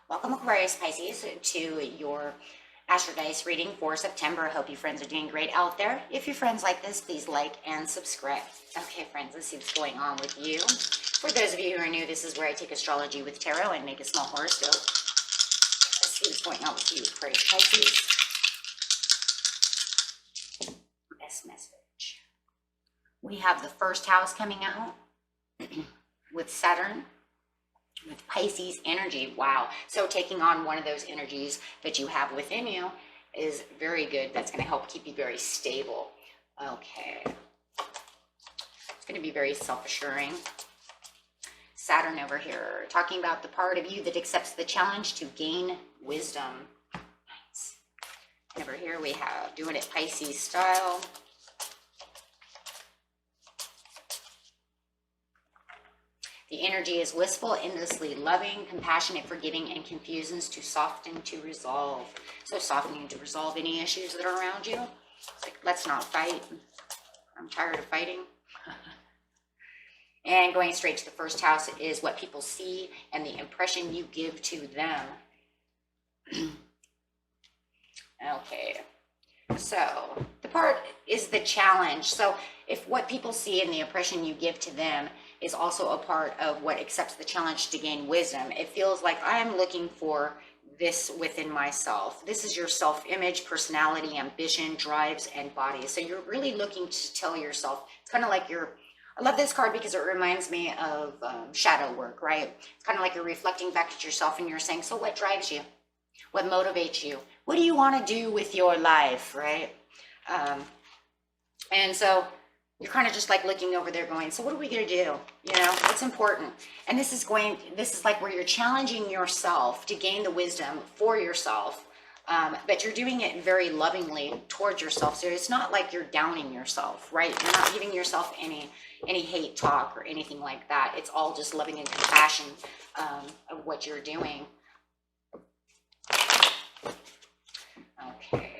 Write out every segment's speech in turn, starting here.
Welcome, Aquarius, Pisces, to your Astrodice reading for September. I hope you friends are doing great out there. If you're friends like this, please like and subscribe. Okay, friends, let's see what's going on with you. For those of you who are new, this is where I take astrology with tarot and make a small horoscope. Let's see what's going on with you, Aquarius, Pisces. Best message. We have the first house coming out with Saturn, with Pisces energy. Wow. So taking on one of those energies that you have within you is very good. That's going to help keep you very stable. Okay. It's going to be very self-assuring. Saturn over here, talking about the part of you that accepts the challenge to gain wisdom. Nice. And over here we have doing it Pisces style. The energy is wistful, endlessly loving, compassionate, forgiving, and confusions to soften, to resolve. So softening to resolve any issues that are around you. It's like, let's not fight. I'm tired of fighting. And going straight to the first house is what people see and the impression you give to them. Okay. So the part is the challenge. So if what people see and the impression you give to them is also a part of what accepts the challenge to gain wisdom, it feels like I'm looking for this within myself. This is your self-image, personality, ambition, drives, and body. So you're really looking to tell yourself, it's kind of like I love this card because it reminds me of shadow work, right? It's kind of like you're reflecting back at yourself and you're saying, so what drives you? What motivates you? What do you want to do with your life, right? And so you're kind of just like looking over there going, so what are we going to do? You know, what's important? And this is like where you're challenging yourself to gain the wisdom for yourself. But you're doing it very lovingly towards yourself. So it's not like you're downing yourself, right? You're not giving yourself any hate talk or anything like that. It's all just loving and compassion of what you're doing. Okay.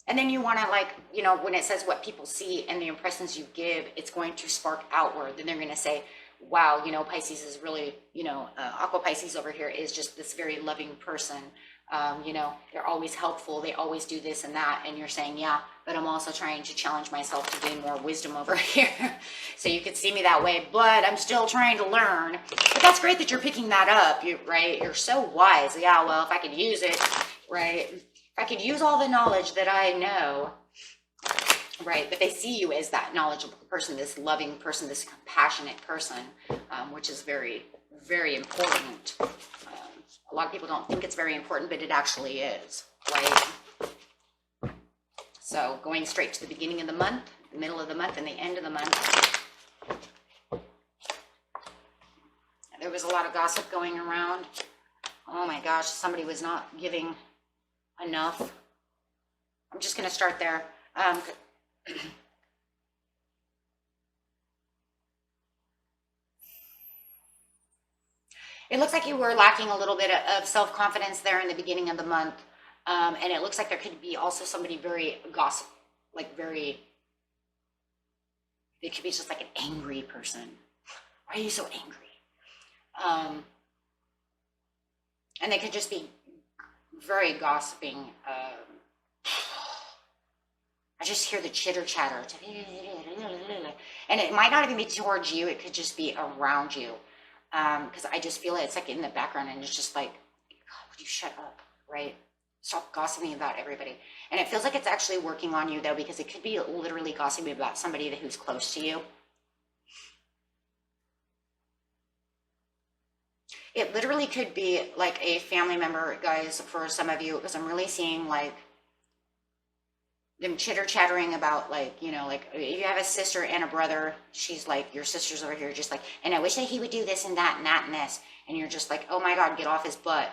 And then you want to, like, you know, when it says what people see and the impressions you give, it's going to spark outward. Then they're going to say, wow, you know, Pisces is really, you know, Aqua Pisces over here is just this very loving person. You know, they're always helpful. They always do this and that. And you're saying, yeah, but I'm also trying to challenge myself to gain more wisdom over here. So you could see me that way, but I'm still trying to learn. But that's great that you're picking that up, right? You're so wise. Yeah, well, if I could use it, right? If I could use all the knowledge that I know, right? But they see you as that knowledgeable person, this loving person, this compassionate person, which is very, very important. A lot of people don't think it's very important, but it actually is, right? So going straight to the beginning of the month, the middle of the month, and the end of the month. There was a lot of gossip going around. Oh my gosh, somebody was not giving enough. I'm just going to start there. It looks like you were lacking a little bit of self-confidence there in the beginning of the month. And it looks like there could be also somebody very gossip, like it could be just like an angry person. Why are you so angry? And they could just be very gossiping. I just hear the chitter chatter. And it might not even be towards you. It could just be around you. Because I just feel it's like in the background and it's just like, God, would you shut up, right? Stop gossiping about everybody. And it feels like it's actually working on you though, because it could be literally gossiping about somebody who's close to you. It literally could be like a family member, guys, for some of you, because I'm really seeing like them chitter chattering about, like, you know, like if you have a sister and a brother, she's like, your sister's over here just like, and I wish that he would do this and that and that and this. And you're just like, oh my God, get off his butt.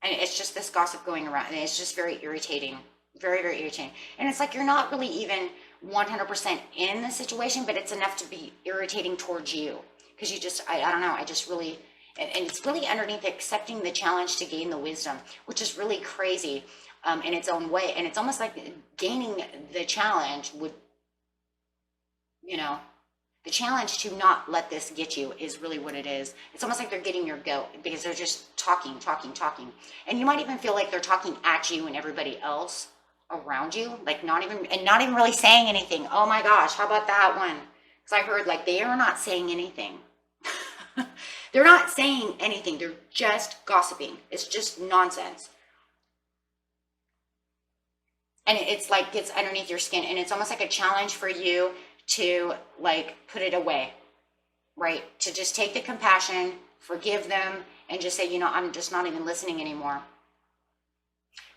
And it's just this gossip going around and it's just very irritating, very, very irritating. And it's like, you're not really even 100% in the situation, but it's enough to be irritating towards you. Because you just, I don't know, I just really, and it's really underneath accepting the challenge to gain the wisdom, which is really crazy. In its own way. And it's almost like gaining the challenge would, you know, The challenge to not let this get you is really what it is. It's almost like they're getting your goat because they're just talking. And you might even feel like they're talking at you and everybody else around you, like not even really saying anything. Oh my gosh, how about that one? Because I heard like they are not saying anything. They're not saying anything. They're just gossiping. It's just nonsense. And it's like gets underneath your skin, and it's almost like a challenge for you to like put it away, right? To just take the compassion, forgive them, and just say, you know, I'm just not even listening anymore.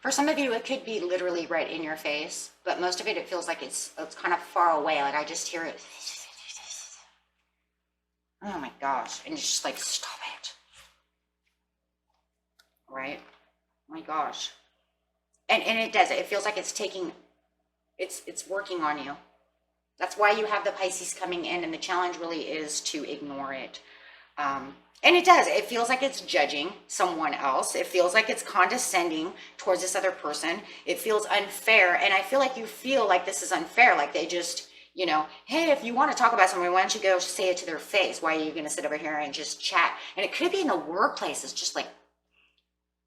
For some of you, it could be literally right in your face, but most of it, it feels like it's kind of far away. Like I just hear it. Oh my gosh. And it's just like, stop it. Right? Oh my gosh. And it does. It feels like it's taking, it's working on you. That's why you have the Pisces coming in, and the challenge really is to ignore it. And it does. It feels like it's judging someone else. It feels like it's condescending towards this other person. It feels unfair. And I feel like you feel like this is unfair. Like they just, you know, hey, if you want to talk about something, why don't you go say it to their face? Why are you going to sit over here and just chat? And it could be in the workplace. It's just like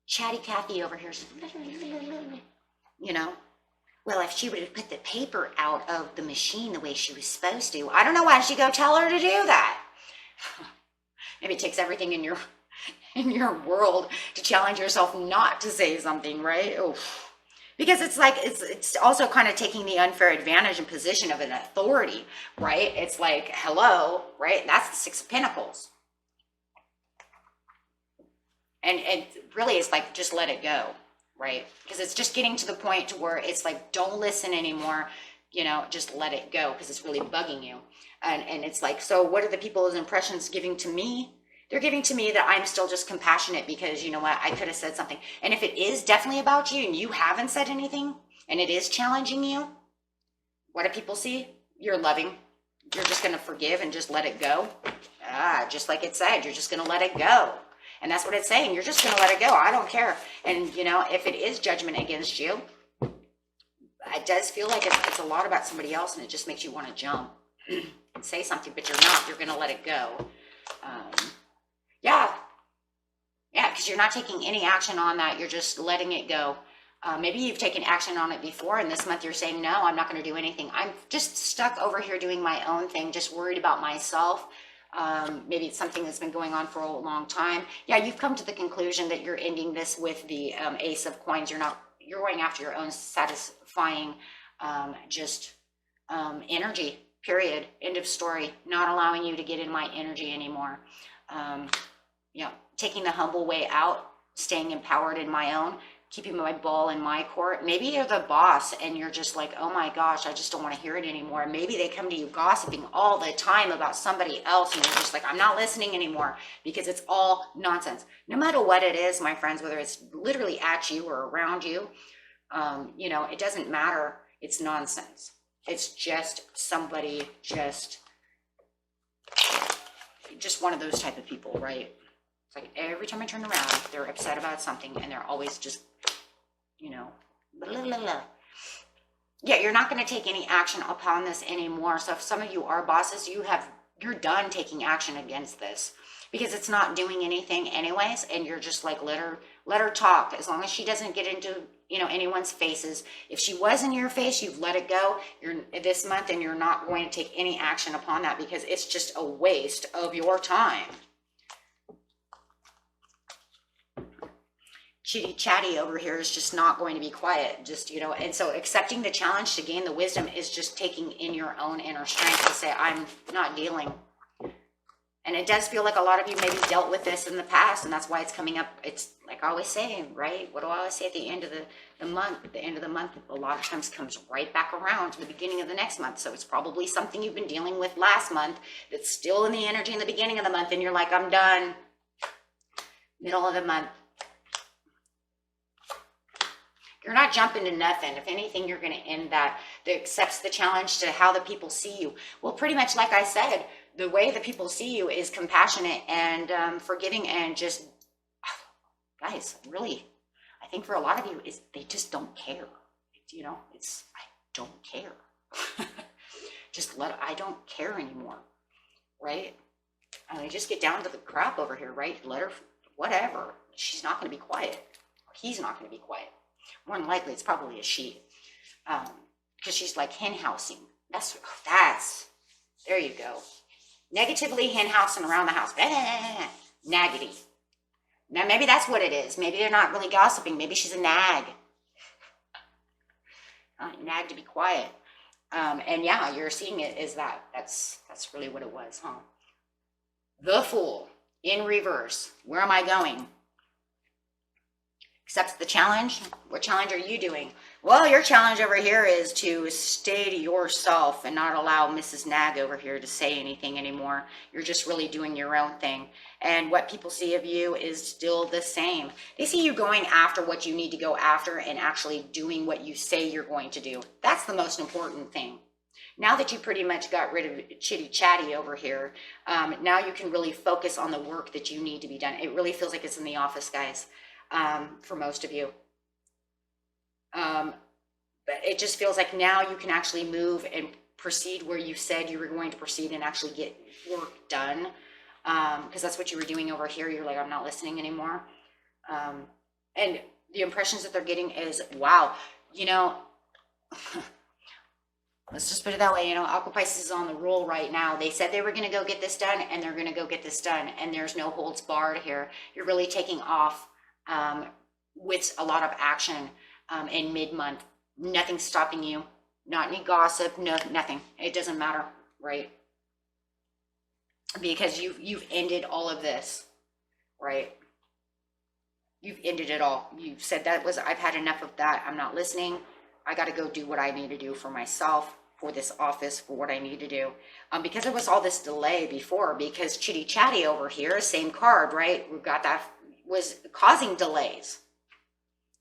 chatty Cathy over here. You know, well, if she would have put the paper out of the machine the way she was supposed to, I don't know, why did she go tell her to do that? Maybe it takes everything in your world to challenge yourself not to say something, right? Oh, because it's like it's also kind of taking the unfair advantage and position of an authority, right? It's like, hello, right? That's the Six of Pentacles. And really it's like, just let it go, right? Because it's just getting to the point to where it's like, don't listen anymore, you know, just let it go because it's really bugging you. And it's like, so what are the people's impressions giving to me? They're giving to me that I'm still just compassionate because, you know what, I could have said something. And if it is definitely about you and you haven't said anything and it is challenging you, what do people see? You're loving. You're just going to forgive and just let it go. Just like it said, you're just going to let it go. And that's what it's saying. You're just going to let it go. I don't care. And, you know, if it is judgment against you, it does feel like it's a lot about somebody else, and it just makes you want to jump and say something, but you're not. You're going to let it go. Yeah, because you're not taking any action on that. You're just letting it go. Maybe you've taken action on it before, and this month you're saying, no, I'm not going to do anything. I'm just stuck over here doing my own thing, just worried about myself. Maybe it's something that's been going on for a long time. Yeah, you've come to the conclusion that you're ending this with the Ace of Coins. You're going after your own satisfying energy, period. End of story. Not allowing you to get in my energy anymore. Taking the humble way out, staying empowered in my own, keeping my ball in my court. Maybe you're the boss and you're just like, oh my gosh, I just don't want to hear it anymore. Maybe they come to you gossiping all the time about somebody else, and you're just like, I'm not listening anymore because it's all nonsense. No matter what it is, my friends, whether it's literally at you or around you, it doesn't matter. It's nonsense. It's just somebody just one of those type of people, right? It's like every time I turn around, they're upset about something, and they're always just, blah, blah, blah. Yeah, you're not going to take any action upon this anymore. So if some of you are bosses, you're done taking action against this because it's not doing anything anyways, and you're just like, let her talk. As long as she doesn't get into anyone's faces. If she was in your face, you've let it go. You're this month, and you're not going to take any action upon that because it's just a waste of your time. Chitty chatty over here is just not going to be quiet. And so accepting the challenge to gain the wisdom is just taking in your own inner strength to say, I'm not dealing. And it does feel like a lot of you maybe dealt with this in the past, and that's why it's coming up. It's like I always say, right? What do I always say at the end of the month? The end of the month, a lot of times comes right back around to the beginning of the next month. So it's probably something you've been dealing with last month that's still in the energy in the beginning of the month, and you're like, I'm done. Middle of the month. You're not jumping to nothing. If anything, you're going to end that accepts the challenge to how the people see you. Well, pretty much like I said, the way the people see you is compassionate and forgiving, and just, guys, really, I think for a lot of you, is they just don't care. I don't care. I don't care anymore. right? I mean, just get down to the crap over here, right? Let her, whatever. She's not going to be quiet. He's not going to be quiet. More than likely, it's probably a she. Because she's like hen housing. That's, there you go. Negatively hen housing around the house. Naggity. Now, maybe that's what it is. Maybe they're not really gossiping. Maybe she's a nag. Nag to be quiet. And yeah, you're seeing it as that. That's really what it was, huh? The Fool in reverse. Where am I going? Accepts the challenge. What challenge are you doing? Well, your challenge over here is to stay to yourself and not allow Mrs. Nag over here to say anything anymore. You're just really doing your own thing. And what people see of you is still the same. They see you going after what you need to go after and actually doing what you say you're going to do. That's the most important thing. Now that you pretty much got rid of chitty chatty over here, now you can really focus on the work that you need to be done. It really feels like it's in the office, guys. For most of you. But it just feels like now you can actually move and proceed where you said you were going to proceed and actually get work done. Because that's what you were doing over here. You're like, I'm not listening anymore. And the impressions that they're getting is, wow, you know, let's just put it that way. You know, Aqua Pisces is on the roll right now. They said they were going to go get this done, and they're going to go get this done. And there's no holds barred here. You're really taking off with a lot of action in mid-month. Nothing's stopping you. Not any gossip. No, nothing. It doesn't matter, right? Because you've ended all of this, right? You've ended it all. You've said I've had enough of that. I'm not listening. I got to go do what I need to do for myself, for this office, for what I need to do. Because there was all this delay before, because chitty chatty over here, same card, right? We've got that, was causing delays.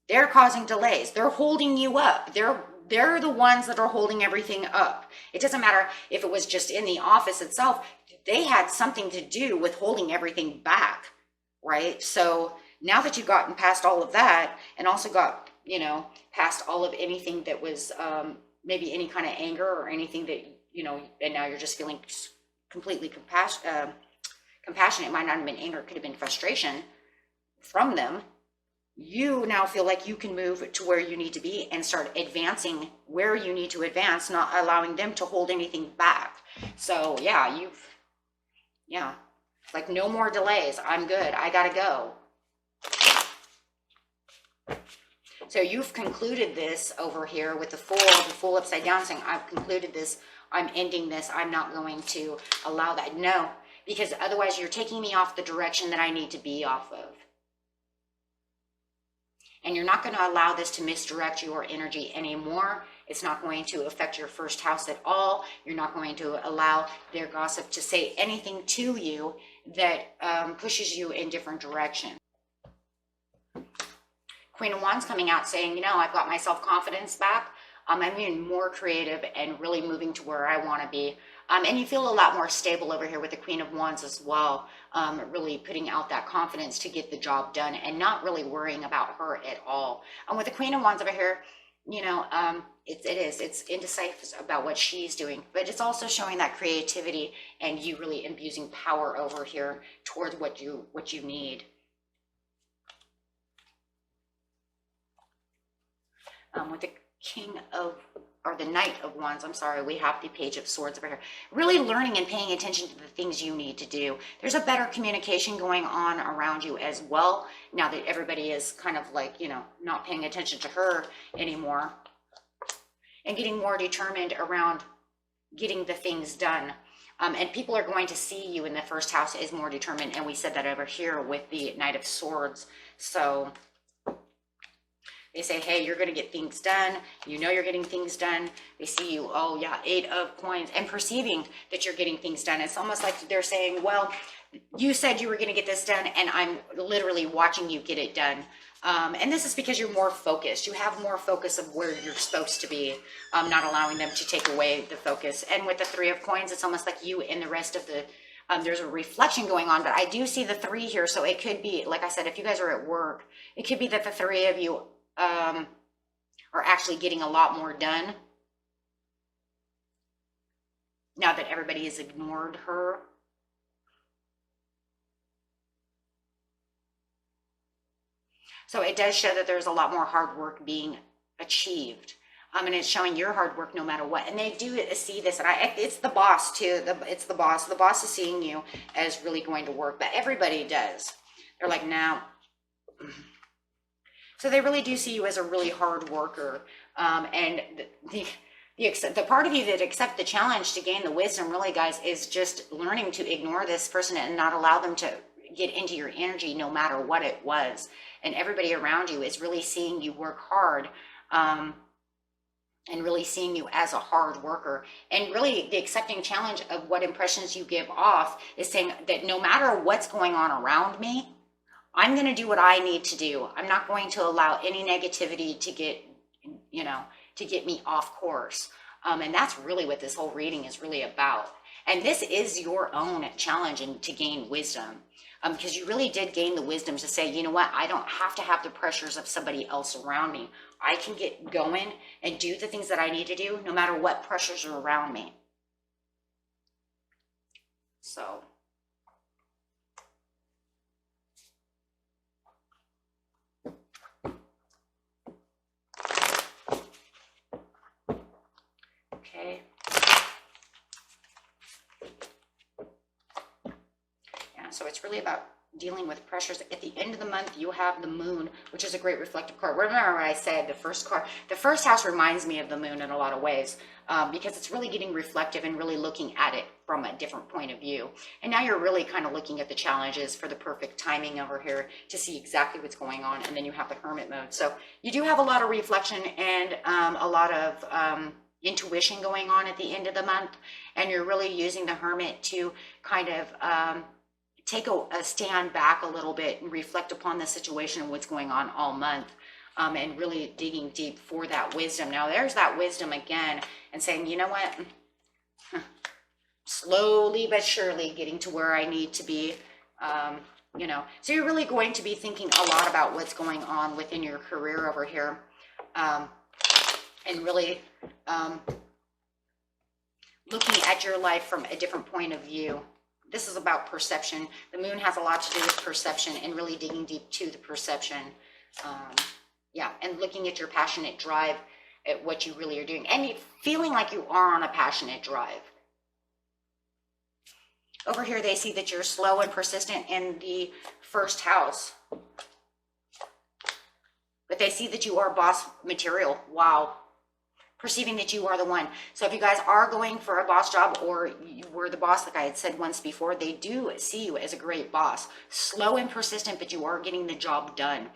They're causing delays. They're holding you up. They're the ones that are holding everything up. It doesn't matter if it was just in the office itself. They had something to do with holding everything back, right? So now that you've gotten past all of that, and also got, you know, past all of anything that was maybe any kind of anger or anything that, you know, and now you're just feeling completely compassionate. It might not have been anger. It could have been frustration from them. You now feel like you can move to where you need to be and start advancing where you need to advance, not allowing them to hold anything back. So yeah, like no more delays. I'm good. I gotta go. So you've concluded this over here with the Fool upside down, saying, I've concluded this. I'm ending this. I'm not going to allow that. No, because otherwise you're taking me off the direction that I need to be off of. And you're not going to allow this to misdirect your energy anymore. It's not going to affect your first house at all. You're not going to allow their gossip to say anything to you that pushes you in different direction. Queen of Wands coming out saying, you know, I've got my self-confidence back. I'm being more creative and really moving to where I want to be. And you feel a lot more stable over here with the Queen of Wands as well. Really putting out that confidence to get the job done and not really worrying about her at all. With the Queen of Wands over here, you know, it's indecisive about what she's doing, but it's also showing that creativity and you really infusing power over here towards what you need. With the the Knight of Wands, I'm sorry, we have the Page of Swords over here. Really learning and paying attention to the things you need to do. There's a better communication going on around you as well, now that everybody is kind of like, you know, not paying attention to her anymore. And getting more determined around getting the things done. And people are going to see you in the first house as more determined. And we said that over here with the Knight of Swords. So they say, hey, you're going to get things done. You know you're getting things done. They see you, oh yeah, 8 of Coins, and perceiving that you're getting things done. It's almost like they're saying, well, you said you were going to get this done, and I'm literally watching you get it done. And this is because you're more focused. You have more focus of where you're supposed to be, not allowing them to take away the focus. And with the 3 of Coins, it's almost like you and the rest of the, there's a reflection going on, but I do see the 3 here. So it could be, like I said, if you guys are at work, it could be that the 3 of you are actually getting a lot more done now that everybody has ignored her So it does show that there's a lot more hard work being achieved. And it's showing your hard work no matter what. And they do see this, and it's the boss too. It's the boss. The boss is seeing you as really going to work, but everybody does. They're like, now. So they really do see you as a really hard worker. And the part of you that accept the challenge to gain the wisdom, really, guys, is just learning to ignore this person and not allow them to get into your energy no matter what it was. And everybody around you is really seeing you work hard. And really seeing you as a hard worker. And really the accepting challenge of what impressions you give off is saying that no matter what's going on around me, I'm going to do what I need to do. I'm not going to allow any negativity to get, to get me off course. And that's really what this whole reading is really about. And this is your own challenge and to gain wisdom. Because you really did gain the wisdom to say, you know what, I don't have to have the pressures of somebody else around me. I can get going and do the things that I need to do no matter what pressures are around me. So. Okay. So it's really about dealing with pressures. At the end of the month, you have the moon, which is a great reflective card. Remember what I said, the first card, the first house reminds me of the moon in a lot of ways, because it's really getting reflective and really looking at it from a different point of view. And now you're really kind of looking at the challenges for the perfect timing over here to see exactly what's going on. And then you have the hermit mode. So you do have a lot of reflection and a lot of intuition going on at the end of the month. And you're really using the hermit to kind of take a stand back a little bit and reflect upon the situation and what's going on all month, and really digging deep for that wisdom. Now there's that wisdom again, and saying, you know what, slowly but surely getting to where I need to be. So you're really going to be thinking a lot about what's going on within your career over here, and really looking at your life from a different point of view. This is about perception. The moon has a lot to do with perception and really digging deep to the perception. And looking at your passionate drive at what you really are doing and feeling like you are on a passionate drive. Over here, they see that you're slow and persistent in the first house. But they see that you are boss material. Wow. Perceiving that you are the one. So if you guys are going for a boss job or you were the boss, like I had said once before, they do see you as a great boss. Slow and persistent, but you are getting the job done.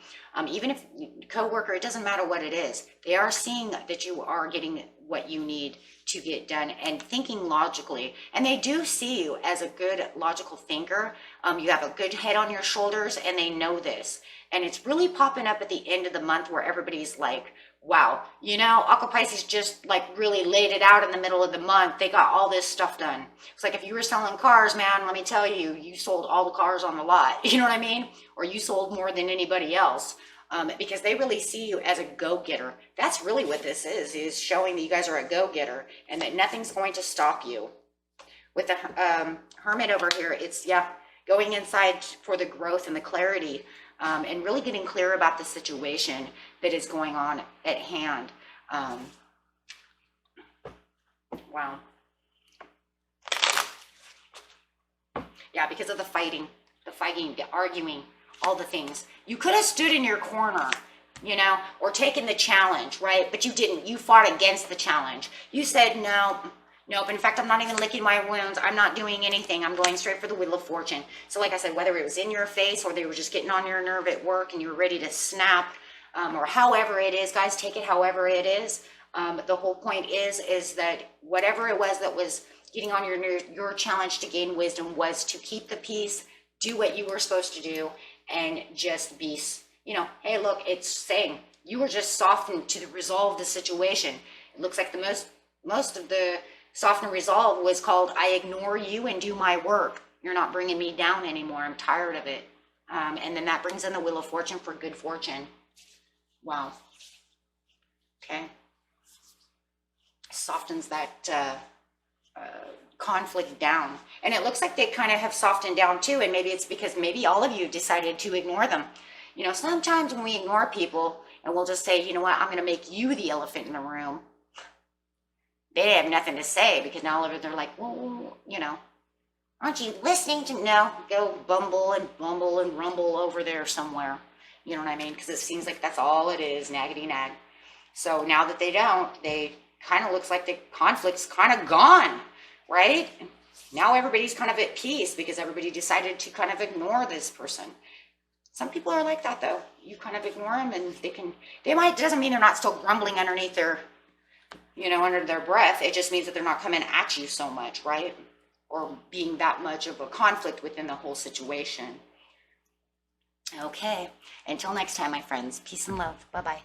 Even if co-worker, it doesn't matter what it is. They are seeing that you are getting what you need to get done and thinking logically. And they do see you as a good logical thinker. You have a good head on your shoulders and they know this. And it's really popping up at the end of the month where everybody's like, wow, Aqua Pisces just like really laid it out in the middle of the month. They got all this stuff done. It's like if you were selling cars, man, let me tell you, you sold all the cars on the lot. You know what I mean? Or you sold more than anybody else, because they really see you as a go-getter. That's really what this is showing that you guys are a go-getter and that nothing's going to stop you. With the hermit over here, it's, going inside for the growth and the clarity. And really getting clear about the situation that is going on at hand. Wow. Yeah, because of the fighting, the arguing, all the things. You could have stood in your corner, or taken the challenge, right? But you didn't. You fought against the challenge. You said, nope. In fact, I'm not even licking my wounds. I'm not doing anything. I'm going straight for the Wheel of Fortune. So like I said, whether it was in your face or they were just getting on your nerve at work and you were ready to snap, or however it is, guys, take it however it is. The whole point is that whatever it was that was getting on your challenge to gain wisdom was to keep the peace, do what you were supposed to do, and just be, hey, look, it's saying you were just softened to resolve the situation. It looks like the most of the soft and resolve was called, I ignore you and do my work. You're not bringing me down anymore. I'm tired of it. And then that brings in the Wheel of Fortune for good fortune. Wow. Okay. Softens that conflict down. And it looks like they kind of have softened down too. And maybe it's because maybe all of you decided to ignore them. You know, sometimes when we ignore people and we'll just say, you know what, I'm going to make you the elephant in the room, they have nothing to say because now they're like, well, you know, aren't you listening to, no, go bumble and rumble over there somewhere. You know what I mean? Because it seems like that's all it is, naggity nag. So now that they don't, they kind of looks like the conflict's kind of gone, right? Now everybody's kind of at peace because everybody decided to kind of ignore this person. Some people are like that though. You kind of ignore them and doesn't mean they're not still grumbling underneath their, you know, under their breath. It just means that they're not coming at you so much, right? Or being that much of a conflict within the whole situation. Okay, until next time, my friends. Peace and love. Bye-bye.